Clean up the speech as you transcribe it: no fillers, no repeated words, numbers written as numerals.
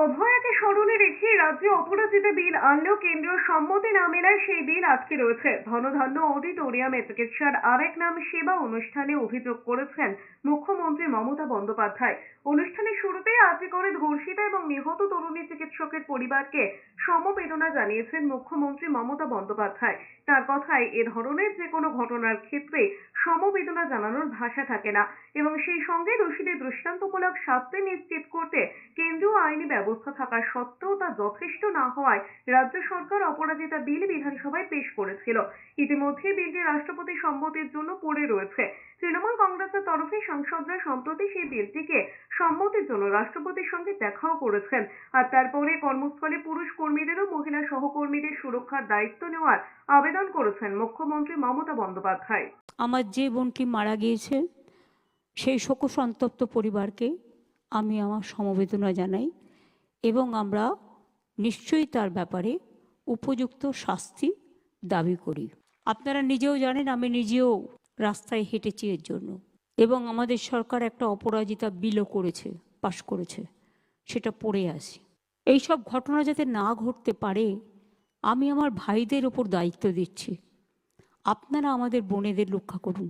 অভয়াকে স্মরণে রেখে রাজ্যে অপরাজিতা বিল আনলেও কেন্দ্রীয় সম্মতি না মেলায় সেই বিল আটকে রয়েছে। ধনধান্য অডিটোরিয়ামে চিকিৎসার আরেক নাম সেবা অনুষ্ঠানে অভিযোগ করেছেন মুখ্যমন্ত্রী মমতা বন্দ্যোপাধ্যায়। অনুষ্ঠানের শুরুতেই আর্জি করে ধর্ষিতা এবং নিহত তরুণী চিকিৎসকের পরিবারকে সমবেদনা জানিয়েছেন মুখ্যমন্ত্রী মমতা বন্দ্যোপাধ্যায়। তার কথায়, এ ধরনের যে কোনো ঘটনার ক্ষেত্রে সমবেদনা জানানোর ভাষা থাকে না এবং সেই সঙ্গে দোষীদের দৃষ্টান্তমূলক শাস্তি নিশ্চিত করতে কেন্দ্রীয় আইনি ব্যবস্থা থাকা সত্ত্বেও তা যথেষ্ট না হওয়ায় রাজ্য সরকার অপরাজিতা বিল বিধানসভায় পেশ করেছিল। ইতিমধ্যে বিলটি রাষ্ট্রপতি সম্মতির জন্য পড়ে রয়েছে। তৃণমূল কংগ্রেসের তরফে সাংসদরা সম্প্রতি সেই বিলটিকে সম্মতির জন্য রাষ্ট্রপতির সঙ্গে দেখাও করেছেন। আর তারপরে কর্মস্থলে পুরুষ কর্মীদের ও মহিলা সহকর্মীদের সুরক্ষার দায়িত্ব নেওয়ার আবেদন করেছেন মুখ্যমন্ত্রী মমতা বন্দ্যোপাধ্যায়। আমার যে বোনটি মারা গিয়েছে সেই শোকসন্তপ্ত পরিবারকে আমি আমার সমবেদনা জানাই এবং আমরা নিশ্চয়ই তার ব্যাপারে উপযুক্ত শাস্তি দাবি করি। আপনারা নিজেও জানেন, আমি নিজেও রাস্তায় হেঁটেছি এর জন্য, এবং আমাদের সরকার একটা অপরাজিতা বিলও করেছে, পাশ করেছে, সেটা পড়ে আসি। এইসব ঘটনা যাতে না ঘটতে পারে আমি আমার ভাইদের ওপর দায়িত্ব দিচ্ছি। আপনারা আমাদের বোনেদের রক্ষা করুন।